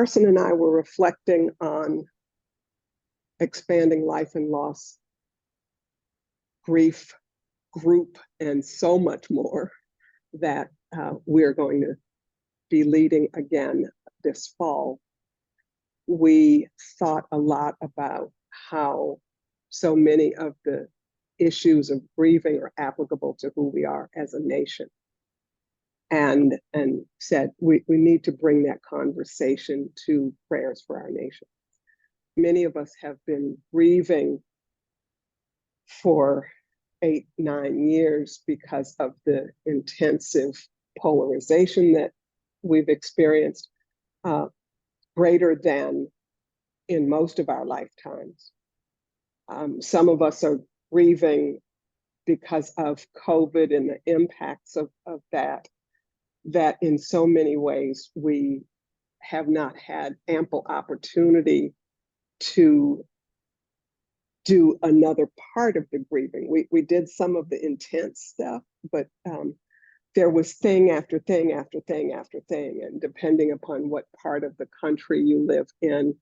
Carson and I were reflecting on expanding life and loss, grief, group, and so much more that we're going to be leading again this fall. We thought a lot about how so many of the issues of grieving are applicable to who we are as a nation. And said we need to bring that conversation to prayers for our nation. Many of us have been grieving for 8, 9 years because of the intensive polarization that we've experienced, greater than in most of our lifetimes. Some of us are grieving because of COVID and the impacts of that in so many ways we have not had ample opportunity to do another part of the grieving. We did some of the intense stuff, but there was thing after thing after thing after thing. And depending upon what part of the country you live in,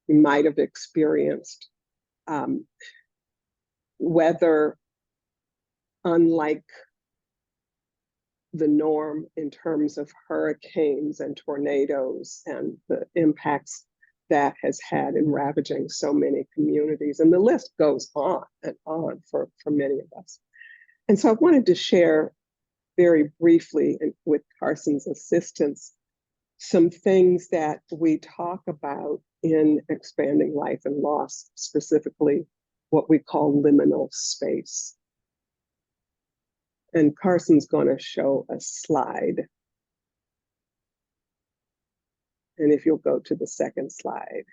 you might have experienced weather unlike the norm in terms of hurricanes and tornadoes and the impacts that has had in ravaging so many communities. And the list goes on and on for many of us. And so I wanted to share very briefly, and with Carson's assistance, some things that we talk about in expanding life and loss, specifically what we call liminal space. And Carson's going to show a slide. And if you'll go to the second slide.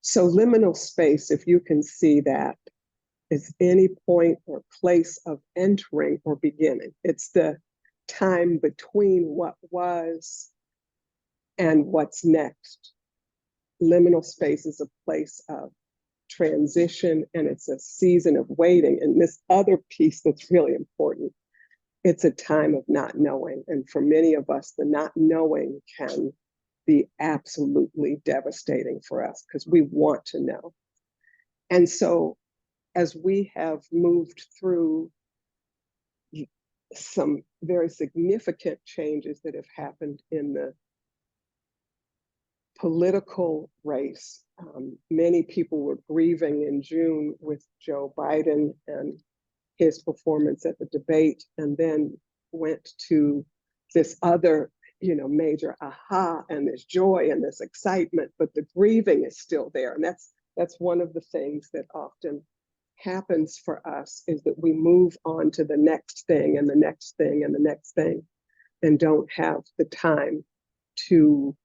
So liminal space, if you can see that, is any point or place of entering or beginning. It's the time between what was and what's next. Liminal space is a place of transition, and it's a season of waiting. And this other piece that's really important, it's a time of not knowing. And for many of us, the not knowing can be absolutely devastating for us because we want to know. And so as we have moved through some very significant changes that have happened in the political race, many people were grieving in June with Joe Biden and his performance at the debate, and then went to this other, major aha and this joy and this excitement, but the grieving is still there. And that's one of the things that often happens for us, is that we move on to the next thing and the next thing and the next thing, and don't have the time to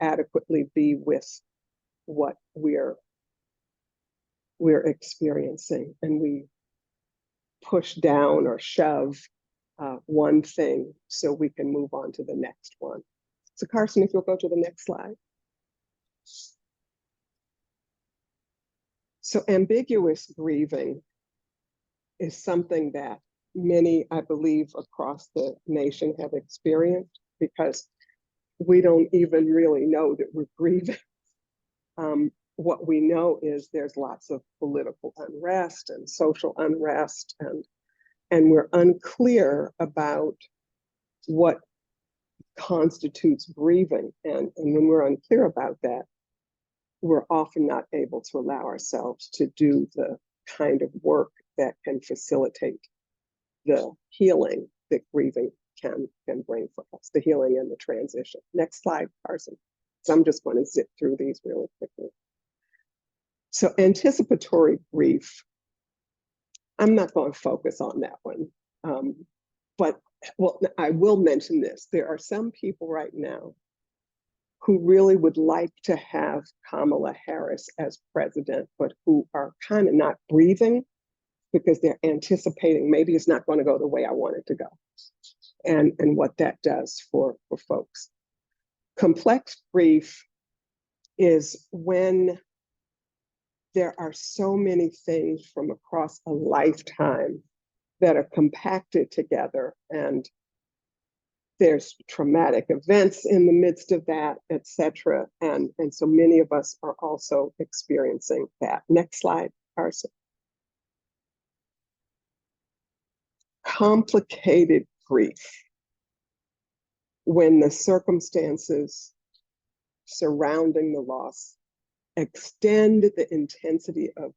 adequately be with what we're experiencing. And we push down or shove one thing so we can move on to the next one. So Carson, if you'll go to the next slide. So ambiguous grieving is something that many, I believe, across the nation have experienced, because we don't even really know that we're grieving. What we know is there's lots of political unrest and social unrest, and we're unclear about what constitutes grieving. And when we're unclear about that, we're often not able to allow ourselves to do the kind of work that can facilitate the healing that grieving can bring for us, the healing and the transition. Next slide, Carson. So I'm just going to zip through these really quickly. So anticipatory grief, I'm not going to focus on that one, but I will mention this. There are some people right now who really would like to have Kamala Harris as president, but who are kind of not breathing because they're anticipating maybe it's not going to go the way I want it to go, and what that does for folks. Complex grief is when there are so many things from across a lifetime that are compacted together, and there's traumatic events in the midst of that, etc. And so many of us are also experiencing that. Next slide, Carson. Complicated grief. When the circumstances surrounding the loss extend the intensity of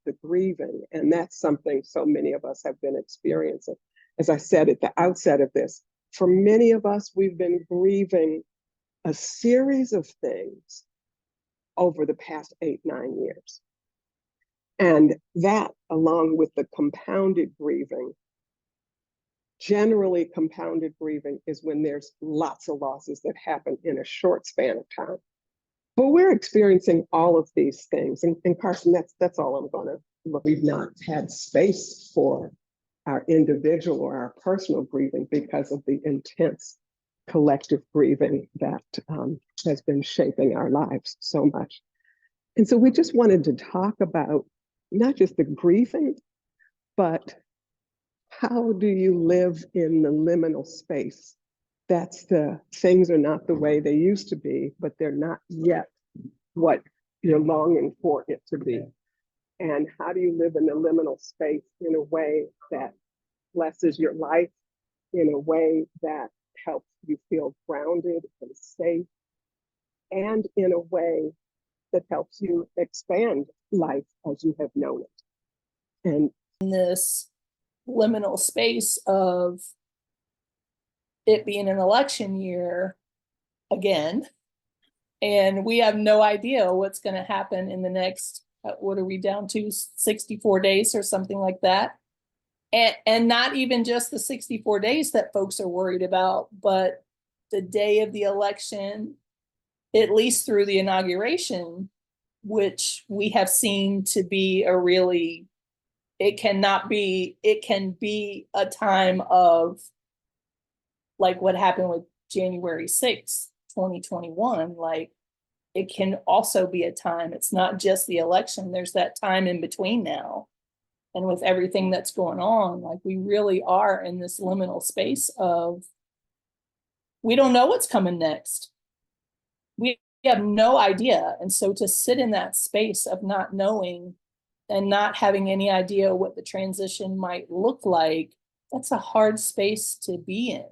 the grieving, and that's something so many of us have been experiencing. As I said at the outset of this, for many of us, we've been grieving a series of things over the past 8-9 years. And that, along with the compounded grieving, generally compounded grieving is when there's lots of losses that happen in a short span of time. But we're experiencing all of these things. And Carson, that's all I'm going to look. We've not had space for our individual or our personal grieving because of the intense collective grieving that has been shaping our lives so much. And so we just wanted to talk about not just the grieving, but how do you live in the liminal space? That's the things are not the way they used to be, but they're not yet what you're longing for it to be. And how do you live in the liminal space in a way that blesses your life, in a way that helps you feel grounded and safe, and in a way that helps you expand life as you have known it. And in this liminal space of it being an election year again, and we have no idea what's going to happen in the next, what are we down to, 64 days or something like that. And not even just the 64 days that folks are worried about, but the day of the election, at least through the inauguration, which we have seen to be a really, it can be a time of like what happened with January 6th, 2021. Like it can also be a time, it's not just the election, there's that time in between now. And with everything that's going on, like we really are in this liminal space of, we don't know what's coming next. We have no idea. And so to sit in that space of not knowing and not having any idea what the transition might look like, that's a hard space to be in.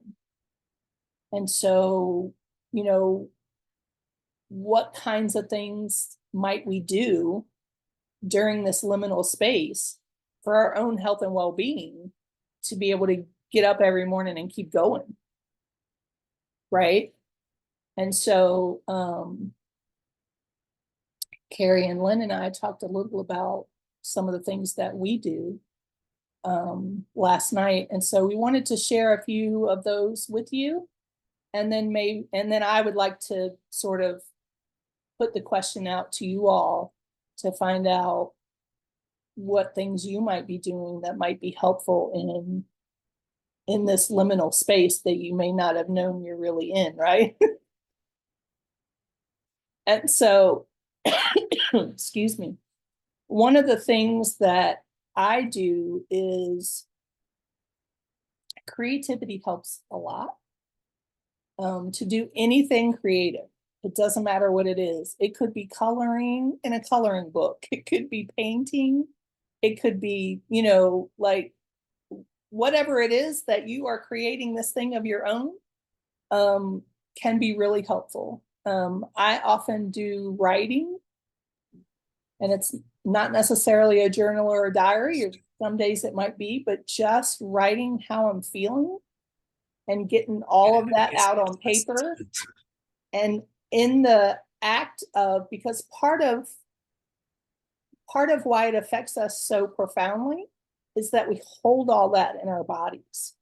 And so, you know, what kinds of things might we do during this liminal space for our own health and well-being to be able to get up every morning and keep going, right? And so Cari and Lynn and I talked a little about some of the things that we do last night. And so we wanted to share a few of those with you. And then I would like to sort of put the question out to you all to find out what things you might be doing that might be helpful in this liminal space that you may not have known you're really in, right? And so, excuse me, one of the things that I do is creativity helps a lot. To do anything creative. It doesn't matter what it is. It could be coloring in a coloring book. It could be painting. It could be, you know, like whatever it is that you are creating this thing of your own can be really helpful. I often do writing, and it's not necessarily a journal or a diary, or some days it might be, but just writing how I'm feeling and getting all of that out on paper. And in the act of, because part of why it affects us so profoundly is that we hold all that in our bodies,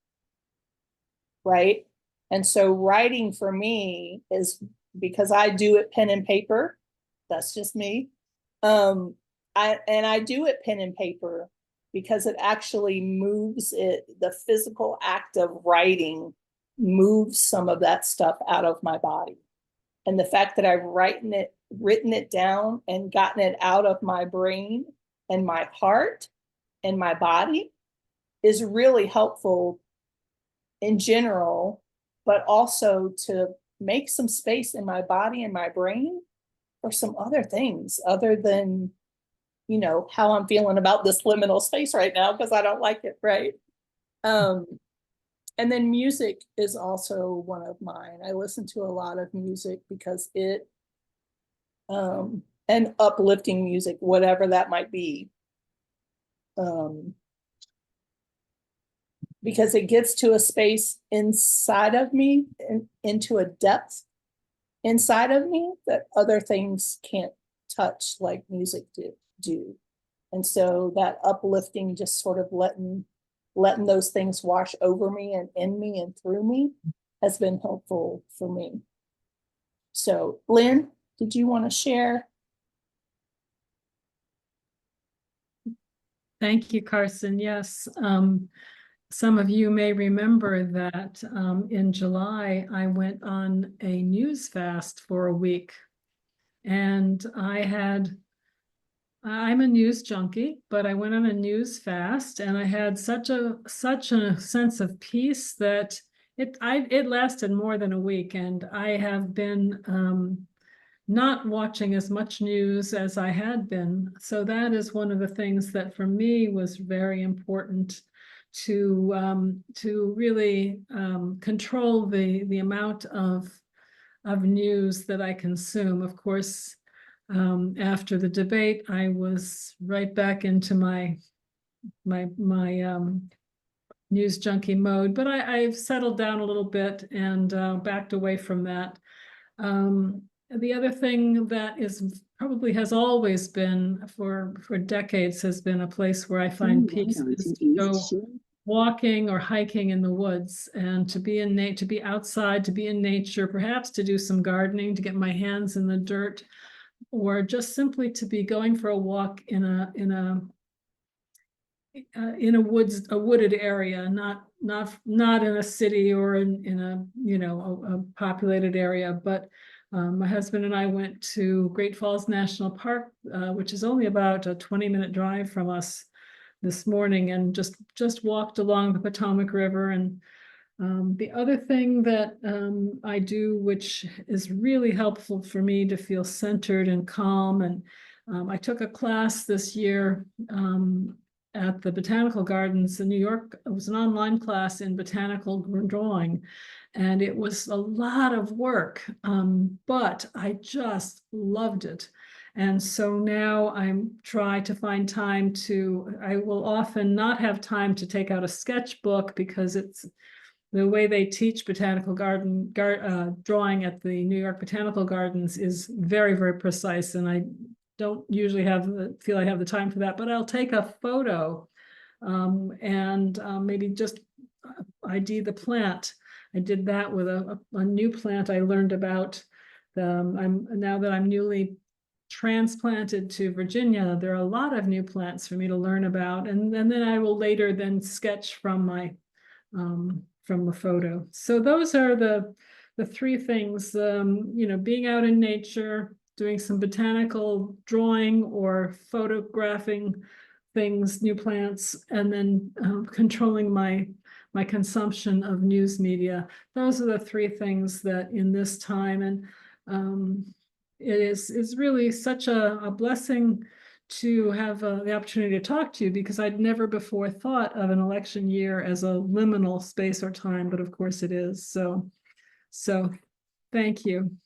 right? And so writing for me is, because I do it pen and paper, that's just me. I do it pen and paper because it actually moves it, the physical act of writing moves some of that stuff out of my body. And the fact that I've written it down and gotten it out of my brain and my heart and my body is really helpful in general but also to make some space in my body and my brain for some other things other than, you know, how I'm feeling about this liminal space right now, because I don't like it, right? And then music is also one of mine. I listen to a lot of music because it, and uplifting music, whatever that might be. Because it gets to a space inside of me and into a depth inside of me that other things can't touch like music do. And so that uplifting, just sort of letting those things wash over me and in me and through me has been helpful for me. So Lynn, did you want to share? Thank you, Carson. Yes. Some of you may remember that in July, I went on a news fast for a week. And I'm a news junkie, but I went on a news fast and I had such a sense of peace that it lasted more than a week. And I have been not watching as much news as I had been. So that is one of the things that for me was very important to really control the amount of news that I consume. Of course, after the debate, I was right back into my news junkie mode, but I've settled down a little bit and backed away from that. The other thing that is probably has always been for decades has been a place where I find peace is to go walking or hiking in the woods and to be to be outside, to be in nature, perhaps to do some gardening, to get my hands in the dirt, or just simply to be going for a walk in a wooded area, not in a city or in a populated area, but my husband and I went to Great Falls National Park, which is only about a 20-minute drive from us this morning, and just walked along the Potomac River. And the other thing that I do, which is really helpful for me to feel centered and calm, and I took a class this year at the Botanical Gardens in New York. It was an online class in botanical drawing, and it was a lot of work, but I just loved it. And so now I'm trying to find time I will often not have time to take out a sketchbook because it's the way they teach botanical garden drawing at the New York Botanical Gardens is very, very precise. And I don't usually feel I have the time for that, but I'll take a photo and maybe just ID the plant. I did that with a new plant I learned about. Now that I'm newly transplanted to Virginia, there are a lot of new plants for me to learn about, and then I will later sketch from my from the photo. So those are the three things, being out in nature, doing some botanical drawing or photographing things, new plants, and then controlling my consumption of news media. Those are the three things that in this time, and it is really such a blessing to have the opportunity to talk to you, because I'd never before thought of an election year as a liminal space or time, but of course it is. So thank you.